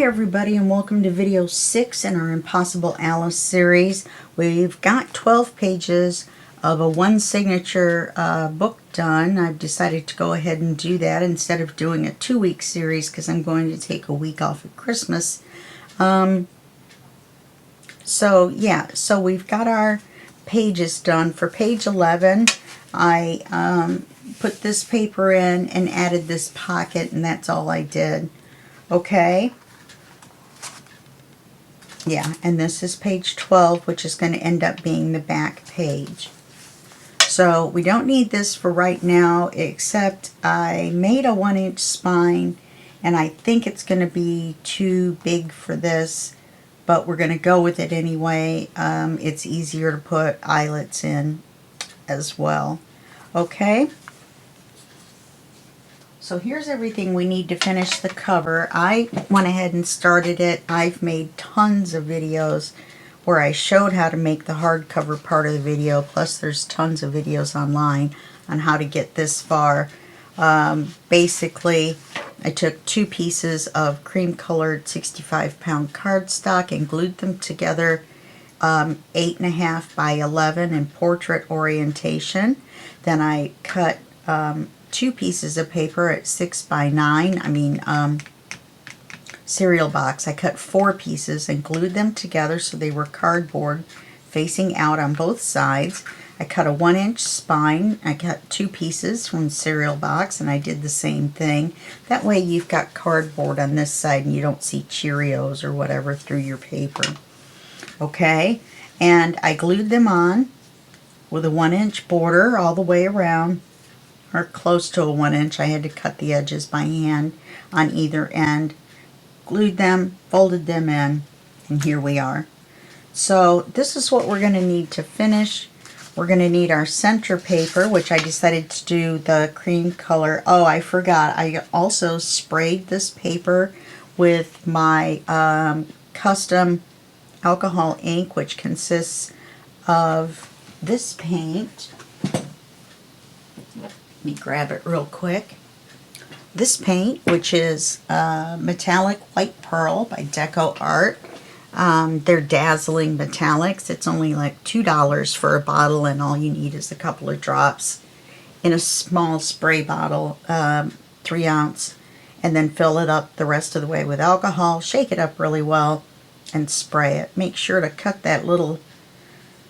everybody, and welcome to video 6 in our Impossible Alice series. We've got 12 pages of a one signature book done. I've decided to go ahead and do that instead of doing a 2-week series because I'm going to take a week off at Christmas. So we've got our pages done. For page 11, I put this paper in and added this pocket, and that's all I did. Okay. Yeah, and this is page 12, which is going to end up being the back page. So we don't need this for right now, except I made a 1-inch spine, and I think it's going to be too big for this, but we're going to go with it anyway. It's easier to put eyelets in as well. Okay. So here's everything we need to finish the cover. I went ahead and started it. I've made tons of videos where I showed how to make the hardcover part of the video, plus there's tons of videos online on how to get this far. Basically, I took 2 pieces of cream-colored 65-pound cardstock and glued them together 8.5 by 11 in portrait orientation. Then I cut 2 pieces of paper at 6 by 9, cereal box. I cut 4 pieces and glued them together so they were cardboard facing out on both sides. I cut a 1-inch spine. I cut 2 pieces from cereal box, and I did the same thing. That way you've got cardboard on this side and you don't see Cheerios or whatever through your paper. Okay, and I glued them on with a 1-inch border all the way around, or close to a 1-inch. I had to cut the edges by hand on either end. Glued them, folded them in, and here we are. So this is what we're going to need to finish. We're going to need our center paper, which I decided to do the cream color. Oh, I forgot. I also sprayed this paper with my custom alcohol ink, which consists of this paint. Let me grab it real quick. This paint, which is Metallic White Pearl by Deco Art. They're dazzling metallics. It's only like $2 for a bottle, and all you need is a couple of drops in a small spray bottle, 3 ounce, and then fill it up the rest of the way with alcohol. Shake it up really well and spray it. Make sure to cut that little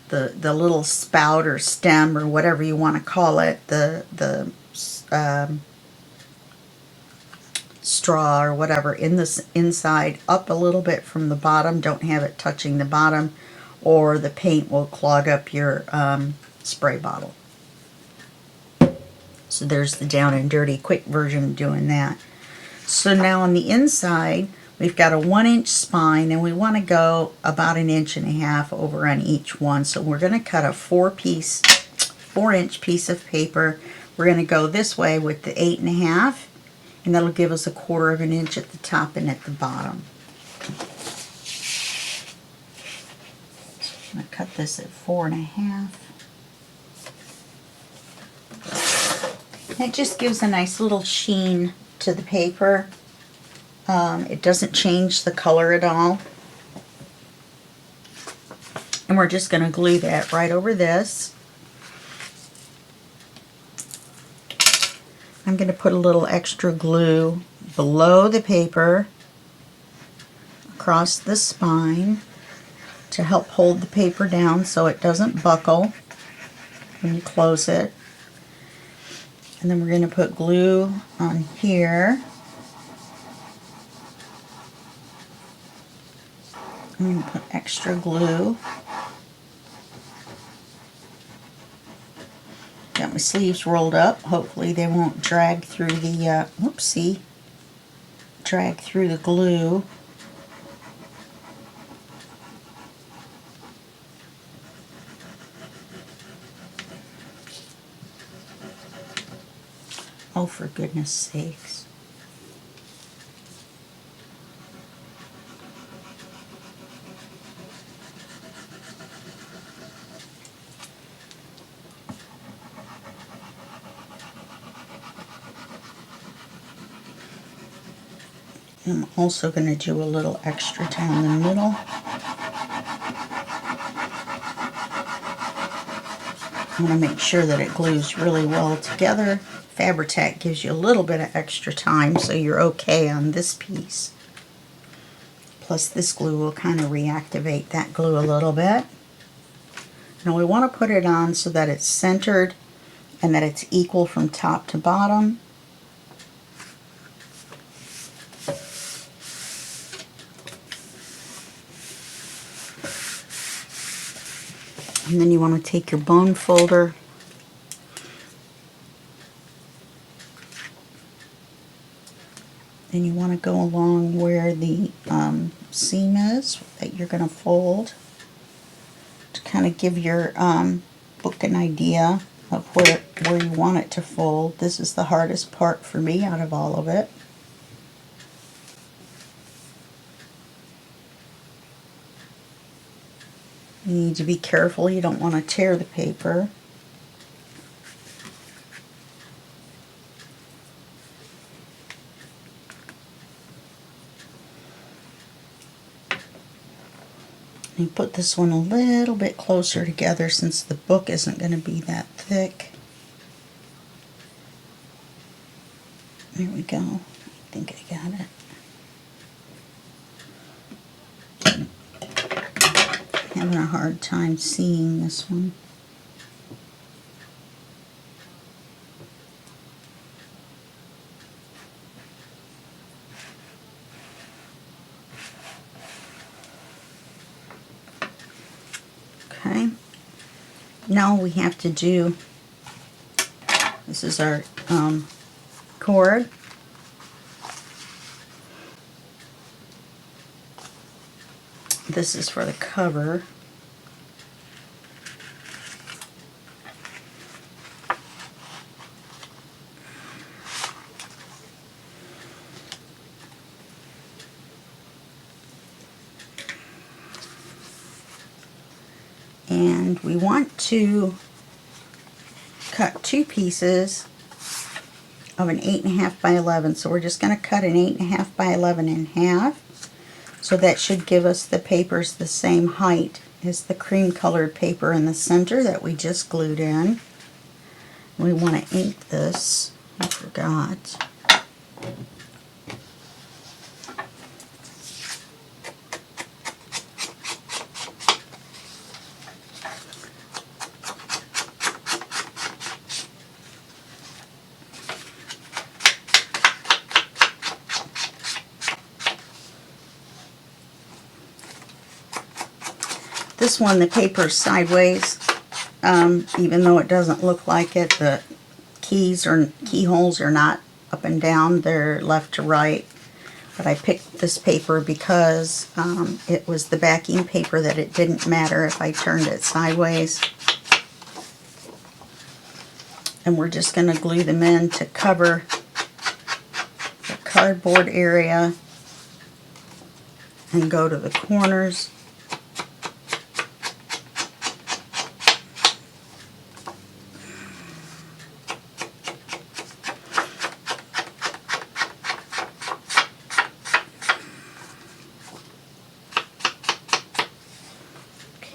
the little spout or stem or whatever you want to call it, the straw or whatever, in this inside up a little bit from the bottom. Don't have it touching the bottom, or the paint will clog up your spray bottle. So there's the down and dirty quick version of doing that. So now on the inside, we've got a 1-inch spine, and we want to go about 1.5 inches over on each one. So we're going to cut a 4-inch piece of paper. We're going to go this way with the 8.5, and that'll give us 1/4 inch at the top and at the bottom. So I'm going to cut this at 4.5. It just gives a nice little sheen to the paper. It doesn't change the color at all. And we're just going to glue that right over this. I'm going to put a little extra glue below the paper across the spine to help hold the paper down so it doesn't buckle when you close it. And then we're going to put glue on here. I'm going to put extra glue. Got my sleeves rolled up. Hopefully they won't drag through the, drag through the glue. Oh, for goodness sakes. I'm also going to do a little extra down the middle. I want to make sure that it glues really well together. Fabri-Tac gives you a little bit of extra time, so you're okay on this piece. Plus this glue will kind of reactivate that glue a little bit. Now we want to put it on so that it's centered and that it's equal from top to bottom. And then you want to take your bone folder and you want to go along where the seam is that you're going to fold to kind of give your book an idea of where you want it to fold. This is the hardest part for me out of all of it. You need to be careful, you don't want to tear the paper. You put this one a little bit closer together since the book isn't going to be that thick. There we go. I think I got it. Having a hard time seeing this one. Okay. Now we have to do, this is our cord. This is for the cover. And we want to cut two pieces of an 8.5 by 11. So we're just going to cut an 8.5 by 11 in half. So that should give us the papers the same height as the cream colored paper in the center that we just glued in. We want to ink this. I forgot. This one, the paper's sideways, even though it doesn't look like it. The keyholes are not up and down, they're left to right. But I picked this paper because it was the backing paper that it didn't matter if I turned it sideways. And we're just going to glue them in to cover the cardboard area and go to the corners.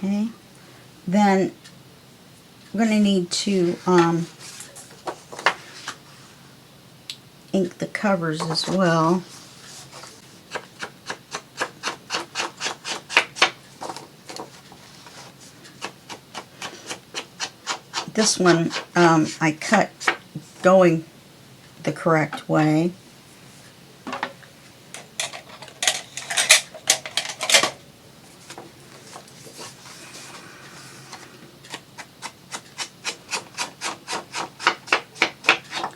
Okay, then we're going to need to ink the covers as well. This one I cut going the correct way.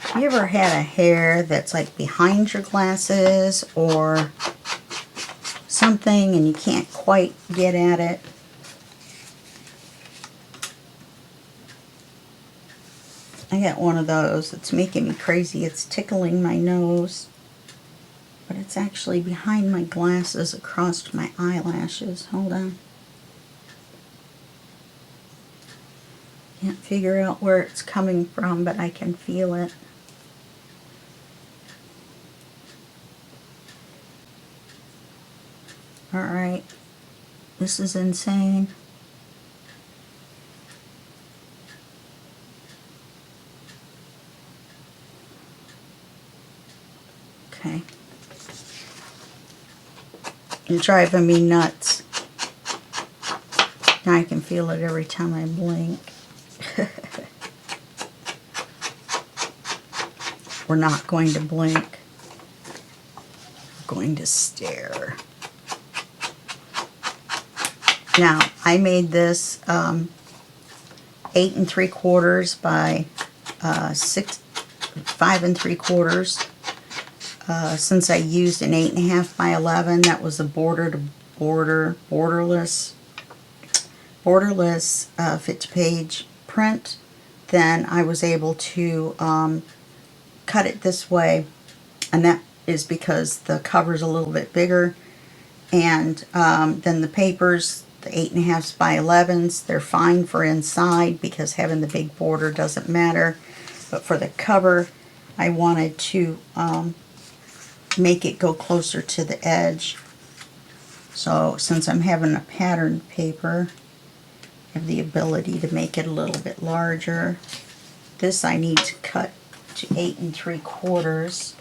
Have you ever had a hair that's like behind your glasses or something and you can't quite get at it? I got one of those. It's making me crazy. It's tickling my nose. But it's actually behind my glasses across my eyelashes. Hold on. Can't figure out where it's coming from, but I can feel it. Alright, this is insane. Okay. It's driving me nuts. Now I can feel it every time I blink. We're not going to blink. We're going to stare. Now, I made this 8 3/4 by 5 3/4. Since I used an 8 1/2 by 11, that was a borderless fit to page print, then I was able to cut it this way, and that is because the cover's a little bit bigger, and then the papers, the 8 1/2 by 11s, they're fine for inside because having the big border doesn't matter, but for the cover I wanted to make it go closer to the edge. So since I'm having a patterned paper, I have the ability to make it a little bit larger. This I need to cut to 8 3/4.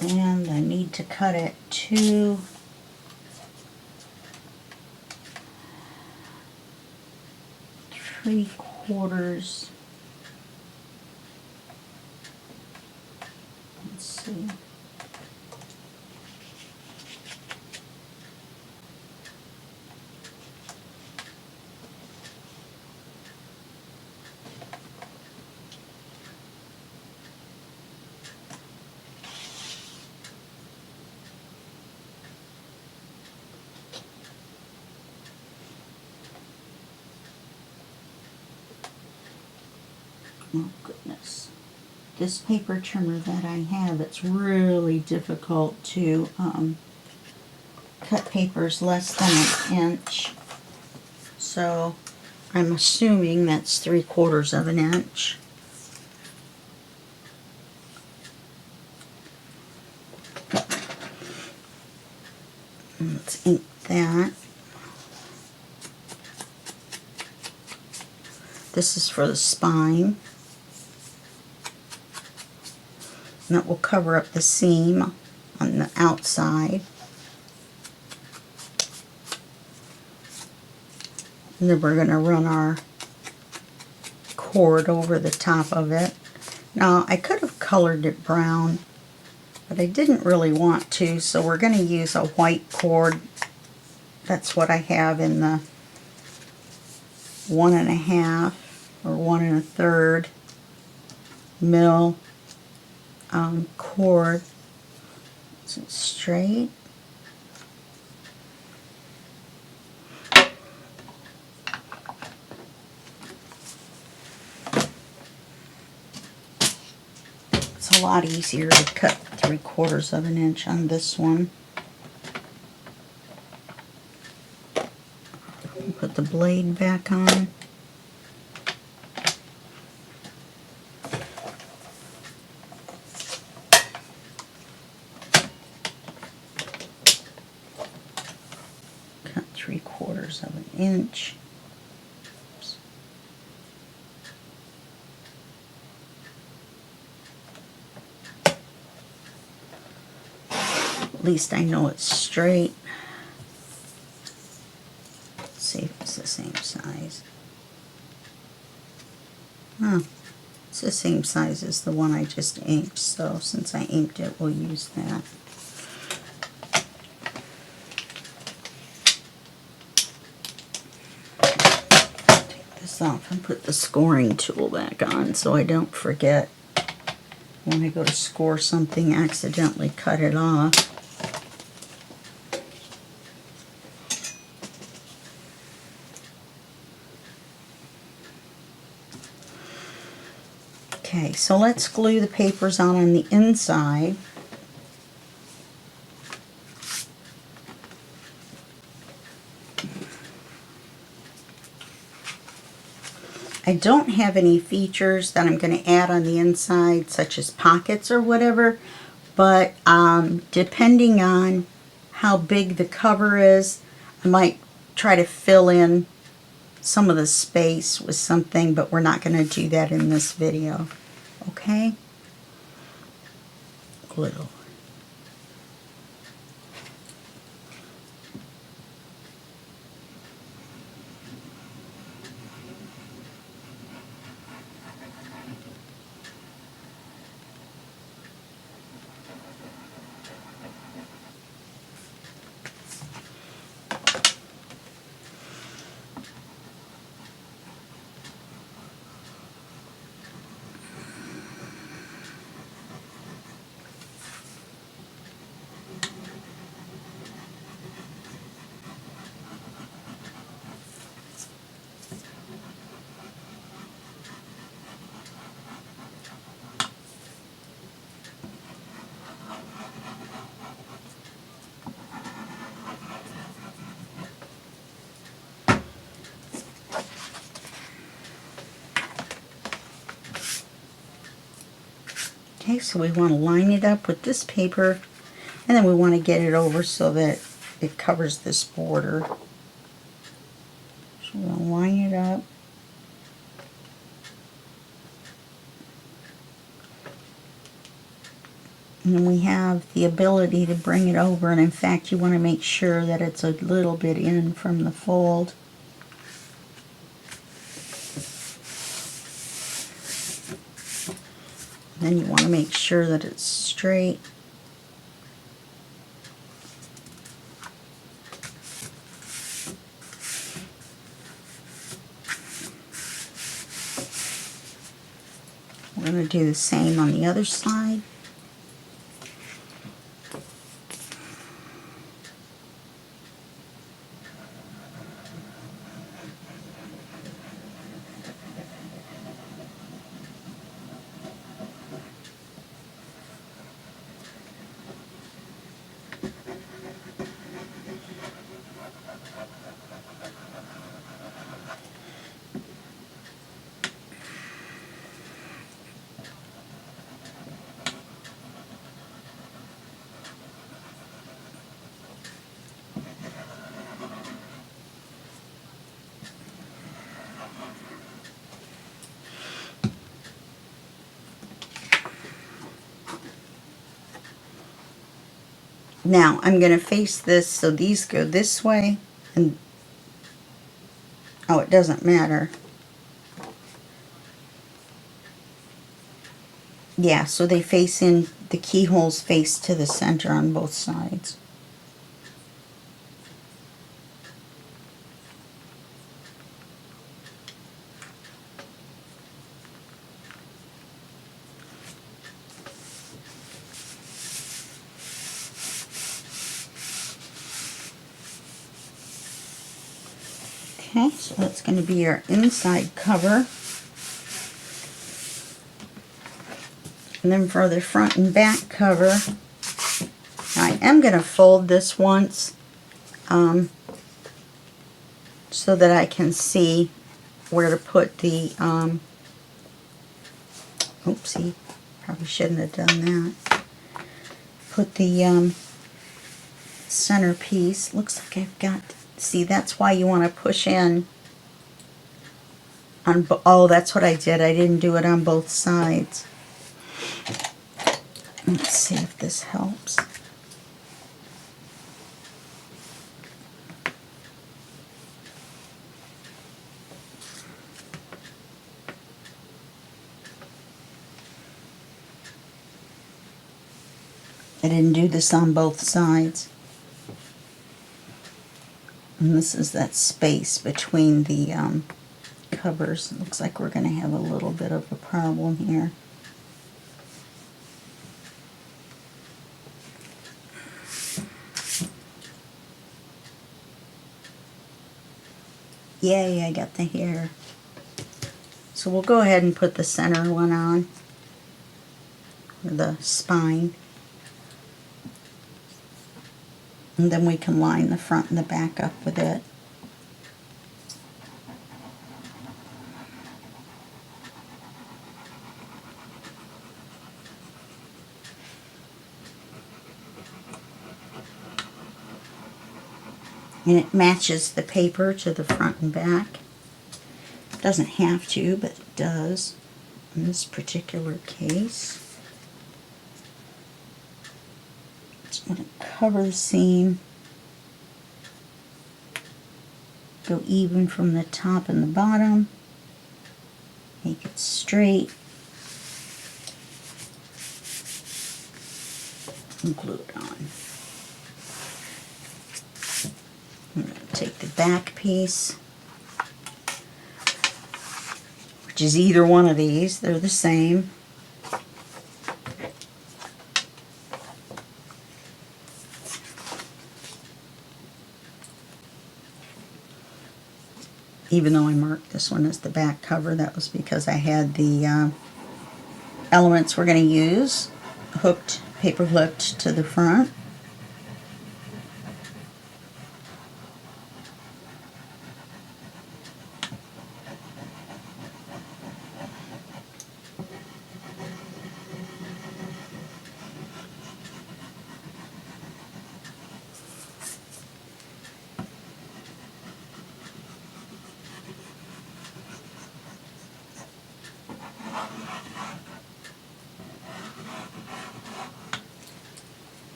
And I need to cut it to 3/4. Let's see. Oh goodness. This paper trimmer that I have, it's really difficult to cut papers less than an inch. So I'm assuming that's 3/4 of an inch. Let's ink that. This is for the spine. And that will cover up the seam on the outside. And then we're going to run our cord over the top of it. Now, I could have colored it brown, but I didn't really want to, so we're going to use a white cord. That's what I have in the 1 1/2 or 1 1/3 mil cord. Is it straight? It's a lot easier to cut 3/4 of an inch on this one. Put the blade back on. Cut 3/4 of an inch. Oops. At least I know it's straight. Let's see if it's the same size. Oh, it's the same size as the one I just inked, so since I inked it, we'll use that. Take this off and put the scoring tool back on so I don't forget when I go to score something, accidentally cut it off. Okay, so let's glue the papers on the inside. I don't have any features that I'm going to add on the inside, such as pockets or whatever, but depending on how big the cover is, I might try to fill in some of the space with something, but we're not going to do that in this video. Okay? Glue. Okay, so we want to line it up with this paper, and then we want to get it over so that it covers this border. So we'll line it up. And then we have the ability to bring it over, and in fact you want to make sure that it's a little bit in from the fold. Then you want to make sure that it's straight. We're going to do the same on the other side. Now I'm going to face this so these go this way, and oh, it doesn't matter. Yeah, so they face in, the keyholes face to the center on both sides. Okay, so that's going to be our inside cover. And then for the front and back cover, I am going to fold this once so that I can see where to put the, oopsie, probably shouldn't have done that. Put the center piece. Looks like I've got, see, that's why you want to push in on, oh, that's what I did. I didn't do it on both sides. Let's see if this helps. I didn't do this on both sides. And this is that space between the covers. It looks like we're going to have a little bit of a problem here. Yay, I got the hair. So we'll go ahead and put the center one on, or the spine. And then we can line the front and the back up with it. And it matches the paper to the front and back. Doesn't have to, but it does in this particular case. Just going to cover the seam, go even from the top and the bottom, make it straight, and glue it on. I'm going to take the back piece, which is either one of these, they're the same. Even though I marked this one as the back cover, that was because I had the elements we're going to use hooked, paper hooked to the front.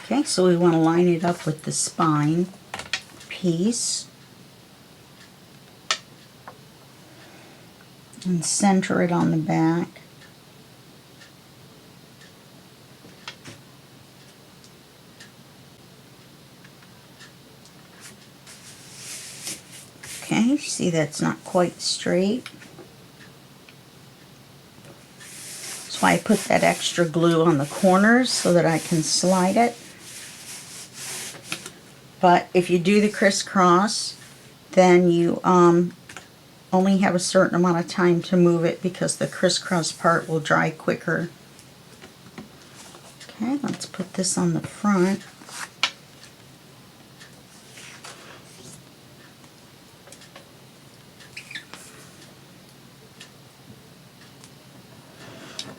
Okay, so we want to line it up with the spine piece and center it on the back. Okay, see that's not quite straight. That's why I put that extra glue on the corners so that I can slide it. But if you do the crisscross, then you only have a certain amount of time to move it because the crisscross part will dry quicker. Okay, let's put this on the front.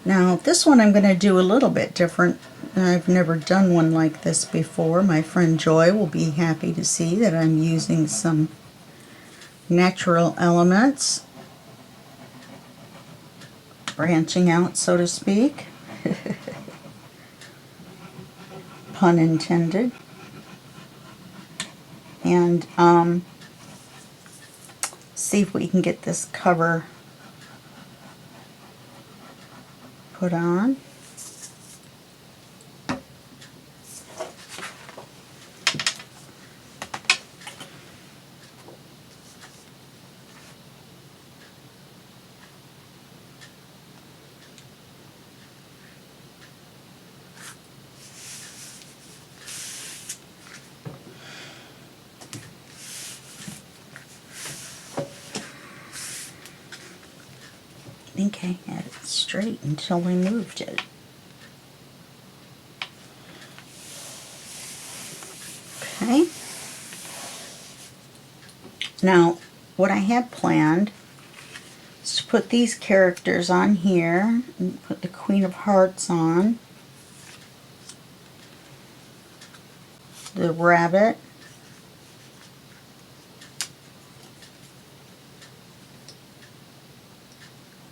Now this one I'm going to do a little bit different. I've never done one like this before. My friend Joy will be happy to see that I'm using some natural elements, branching out, so to speak. Pun intended. And see if we can get this cover put on. I think I had it straight until I moved it. Okay. Now, what I had planned is to put these characters on here and put the Queen of Hearts on, the rabbit,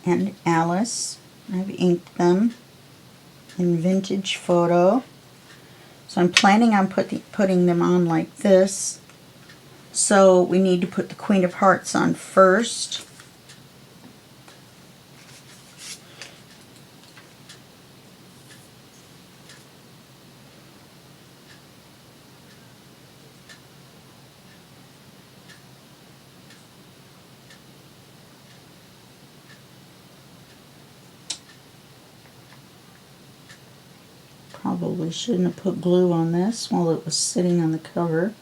and Alice. I've inked them in Vintage Photo. So I'm planning on putting them on like this. So we need to put the Queen of Hearts on first. Probably shouldn't have put glue on this while it was sitting on the cover.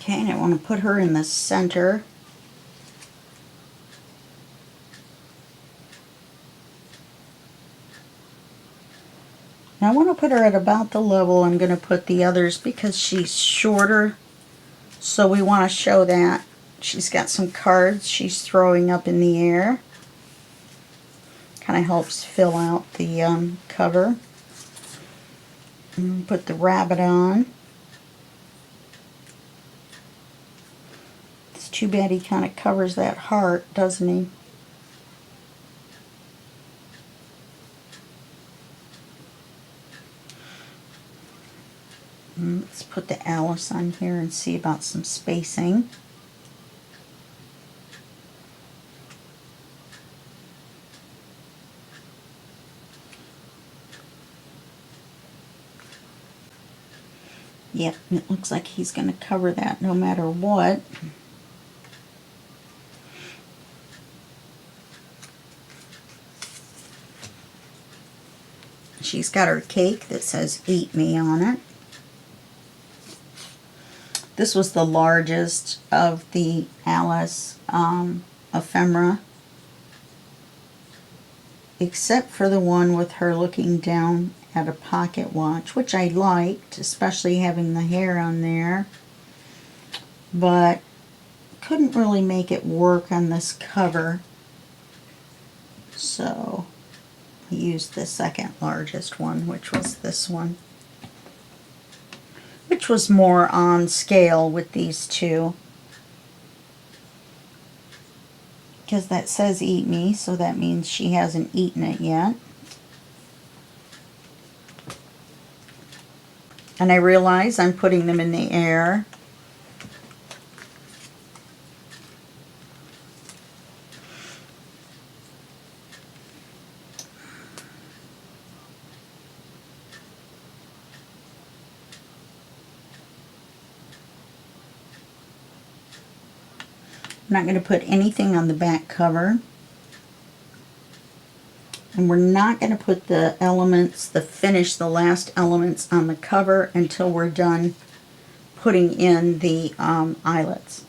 Okay, and I want to put her in the center. Now I want to put her at about the level I'm going to put the others because she's shorter. So we want to show that. She's got some cards she's throwing up in the air. Kind of helps fill out the cover. And put the rabbit on. It's too bad he kind of covers that heart, doesn't he? Let's put the Alice on here and see about some spacing. Yep, it looks like he's going to cover that no matter what. She's got her cake that says "Eat Me" on it. This was the largest of the Alice ephemera, except for the one with her looking down at a pocket watch, which I liked, especially having the hair on there, but couldn't really make it work on this cover, so I used the second largest one, which was this one, which was more on scale with these two, because that says "Eat Me," so that means she hasn't eaten it yet. And I realize I'm putting them in the air. I'm not going to put anything on the back cover. And we're not going to put the elements, the last elements on the cover until we're done putting in the eyelets.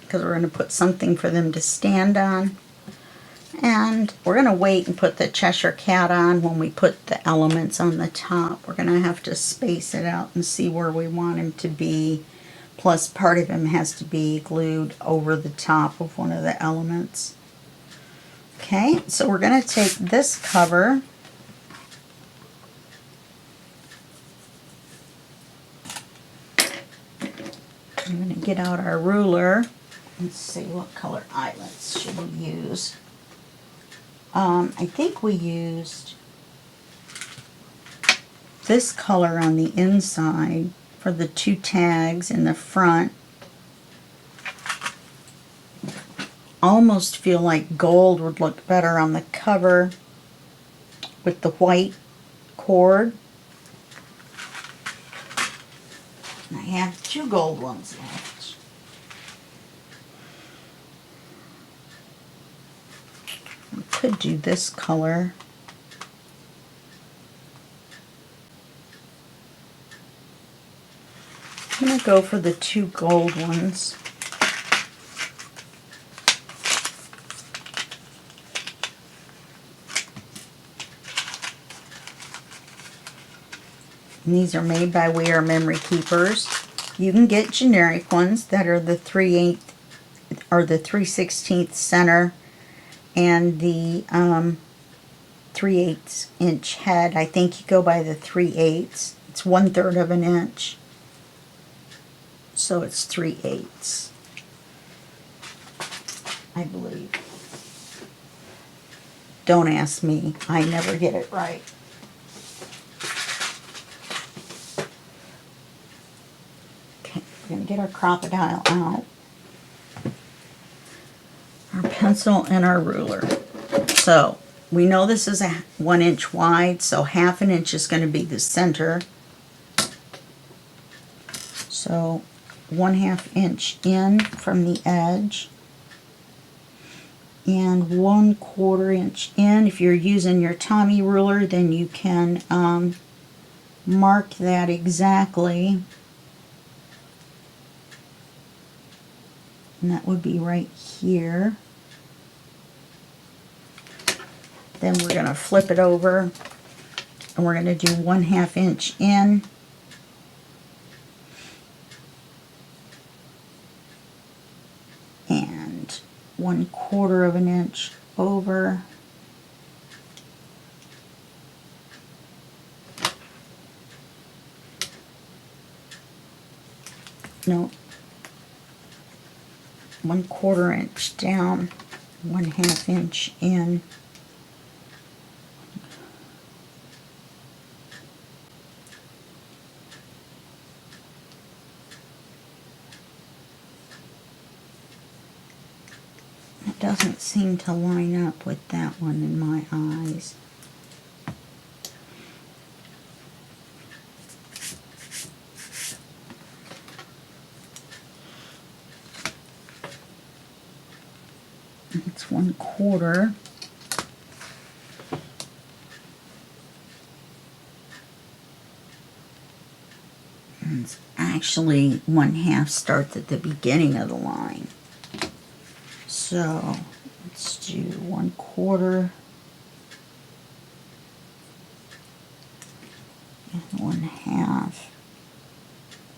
Because we're going to put something for them to stand on. And we're going to wait and put the Cheshire Cat on when we put the elements on the top. We're going to have to space it out and see where we want him to be. Plus, part of him has to be glued over the top of one of the elements. Okay, so we're going to take this cover. I'm going to get out our ruler. Let's see, what color eyelets should we use? I think we used this color on the inside for the two tags in the front. Almost feel like gold would look better on the cover with the white cord. I have two gold ones left. We could do this color. I'm going to go for the two gold ones. And these are made by We Are Memory Keepers. You can get generic ones that are the 3/8 or the 3/16 center and the 3/8 inch head. I think you go by the 3/8. It's 1/3 of an inch. So it's 3/8, I believe. Don't ask me. I never get it right. Okay, we're going to get our crocodile out. Our pencil and our ruler. So we know this is a 1 inch wide, so 1/2 inch is going to be the center. So 1/2 inch in from the edge. and 1/4 inch in. If you're using your Tommy ruler, then you can mark that exactly, and that would be right here. Then we're going to flip it over, and we're going to do 1/2 inch in, and 1/4 of an inch over, no, 1/4 inch down, 1/2 inch in, it doesn't seem to line up with that one in my eyes. It's 1/4. And it's actually 1/2 starts at the beginning of the line. So let's do 1/4 and 1/2,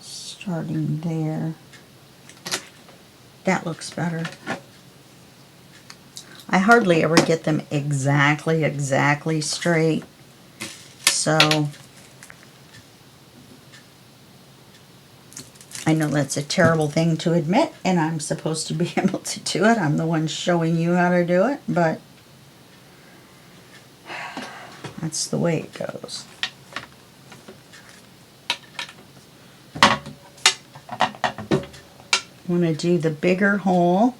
starting there. That looks better. I hardly ever get them exactly straight, so I know that's a terrible thing to admit, and I'm supposed to be able to do it. I'm the one showing you how to do it, but that's the way it goes. I'm going to do the bigger hole.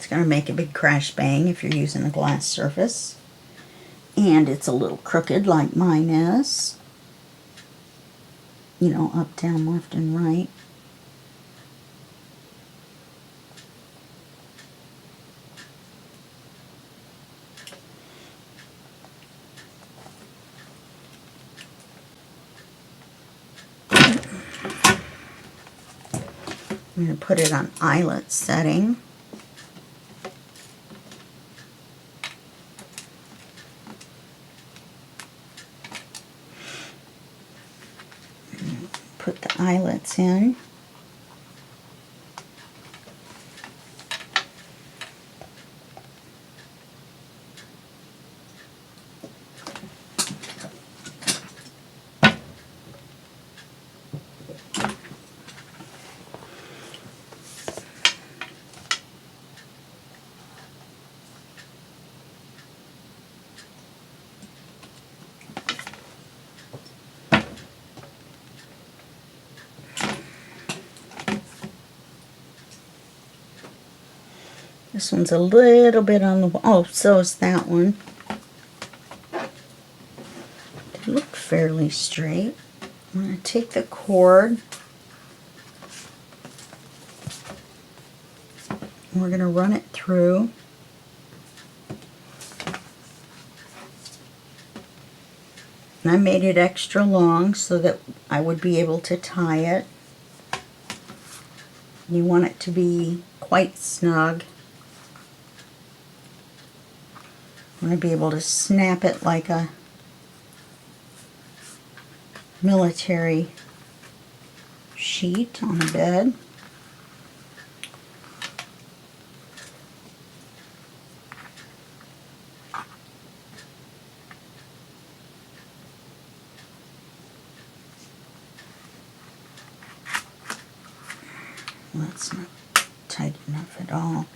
Going to make a big crash bang if you're using a glass surface, and it's a little crooked like mine is, you know, up, down, left, and right. I'm going to put it on eyelet setting. Put the eyelets in. This one's a little bit on the, oh, so is that one. They look fairly straight. I'm going to take the cord, and we're going to run it through. And I made it extra long so that I would be able to tie it. You want it to be quite snug. I want to be able to snap it like a military sheet on a bed. That's not tight enough at all.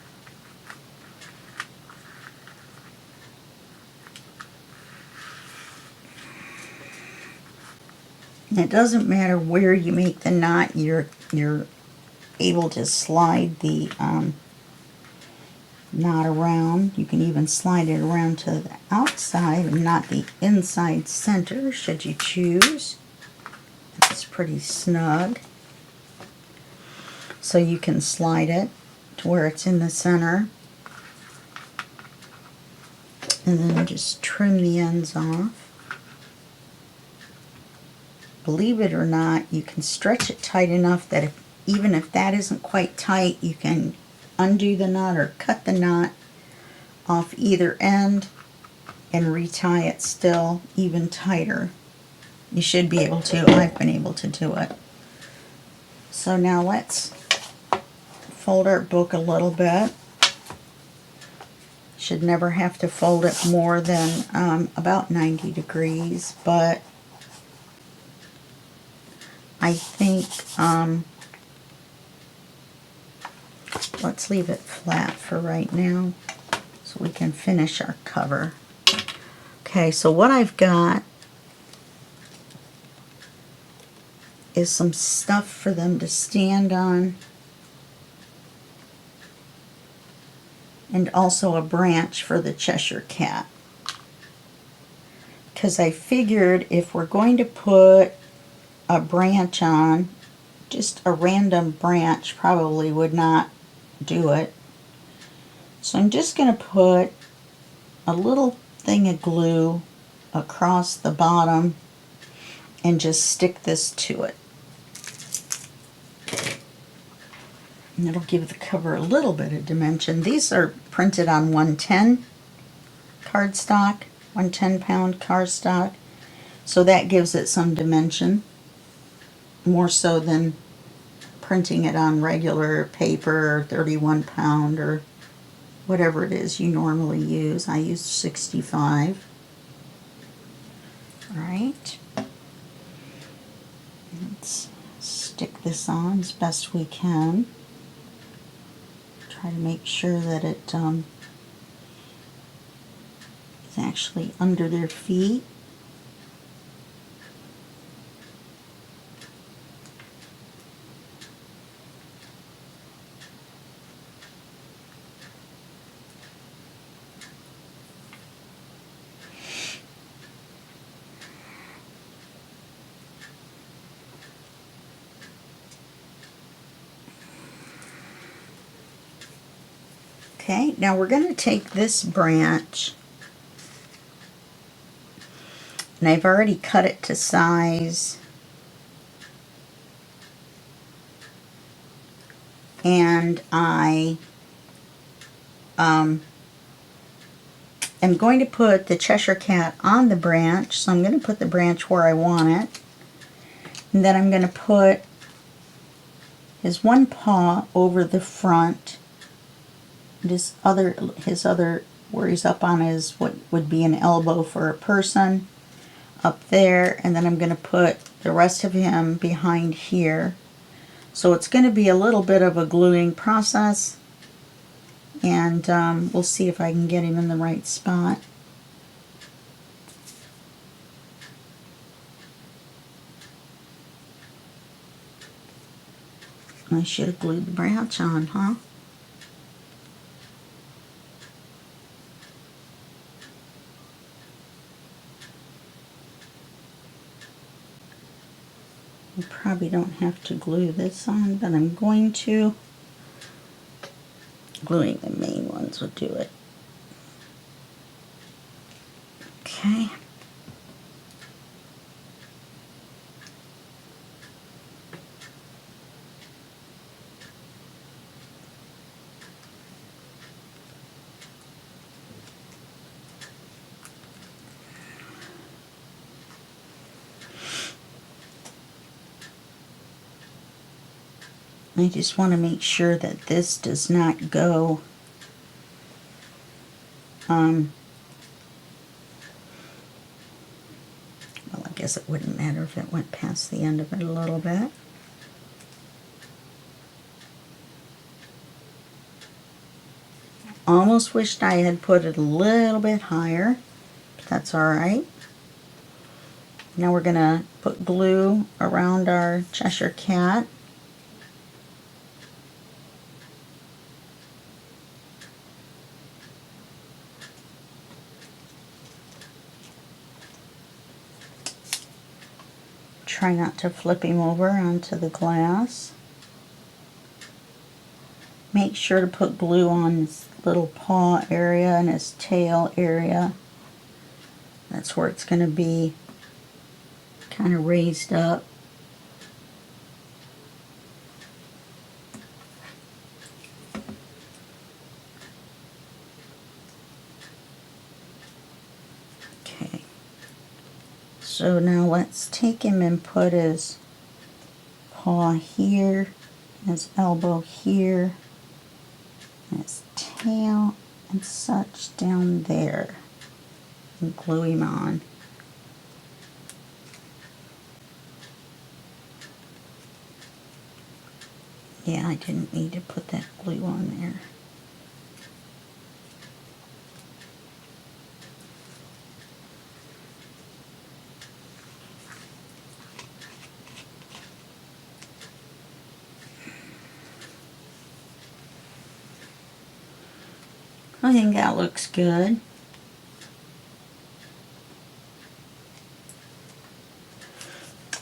It doesn't matter where you make the knot, you're able to slide the knot around. You can even slide it around to the outside and not the inside center, should you choose. It's pretty snug. So you can slide it to where it's in the center. And then just trim the ends off. Believe it or not, you can stretch it tight enough that even if that isn't quite tight, you can undo the knot or cut the knot off either end and retie it still even tighter. You should be able to. I've been able to do it. So now let's fold our book a little bit. Should never have to fold it more than about 90 degrees, but I think let's leave it flat for right now so we can finish our cover. Okay, so what I've got is some stuff for them to stand on, and also a branch for the Cheshire Cat. Because I figured if we're going to put a branch on, just a random branch probably would not do it. So I'm just going to put a little thing of glue across the bottom and just stick this to it. And it'll give the cover a little bit of dimension. These are printed on 110 cardstock, 110-pound cardstock. So that gives it some dimension, more so than printing it on regular paper, or 31-pound, or whatever it is you normally use. I use 65. All right. Let's stick this on as best we can. Try to make sure that it is actually under their feet. Okay, now we're going to take this branch, and I've already cut it to size, and I am going to put the Cheshire Cat on the branch, so I'm going to put the branch where I want it, and then I'm going to put his one paw over the front. His other, where he's up on his, what would be an elbow for a person, up there, and then I'm going to put the rest of him behind here. So it's going to be a little bit of a gluing process, and we'll see if I can get him in the right spot. I should have glued the branch on, huh? I probably don't have to glue this on, but I'm going to. Gluing the main ones will do it. Okay. I just want to make sure that this does not go well, I guess it wouldn't matter if it went past the end of it a little bit. Almost wished I had put it a little bit higher, but that's alright. Now we're going to put glue around our Cheshire Cat. Try not to flip him over onto the glass. Make sure to put glue on his little paw area and his tail area. That's where it's going to be kind of raised up. Okay. So now let's take him and put his paw here, his elbow here, and his tail and such down there, and glue him on. Yeah, I didn't need to put that glue on there. I think that looks good.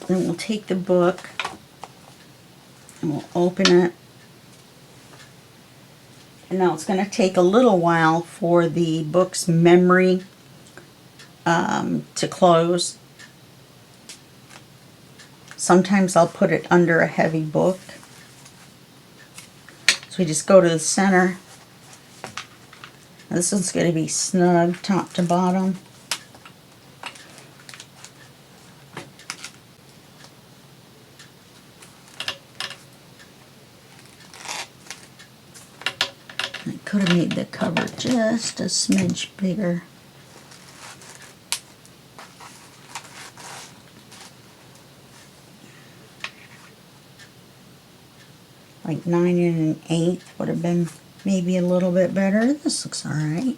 Then we'll take the book and we'll open it. And now it's going to take a little while for the book's memory to close. Sometimes I'll put it under a heavy book. So we just go to the center. This one's going to be snug top to bottom. I could have made the cover just a smidge bigger. Like 9 1/8 would have been maybe a little bit better. This looks alright.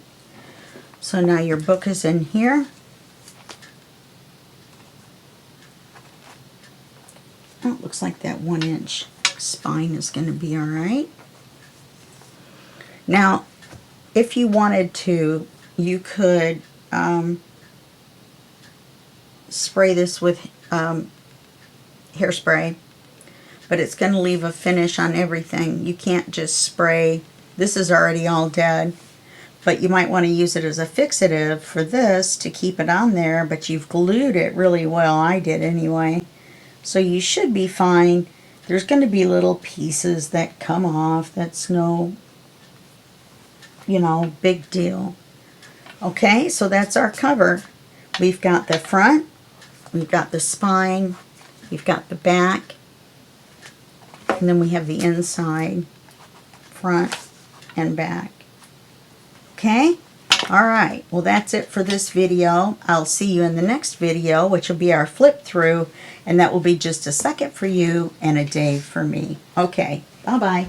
So now your book is in here. Oh, it looks like that 1-inch spine is going to be alright. Now, if you wanted to, you could spray this with hairspray, but it's going to leave a finish on everything. You can't just spray. This is already all dead, but you might want to use it as a fixative for this to keep it on there, but you've glued it really well. I did anyway. So you should be fine. There's going to be little pieces that come off. That's no, you know, big deal. Okay, so that's our cover. We've got the front, we've got the spine, we've got the back, and then we have the inside, front, and back. Okay? Alright, well that's it for this video. I'll see you in the next video, which will be our flip through, and that will be just a second for you and a day for me. Okay, bye-bye.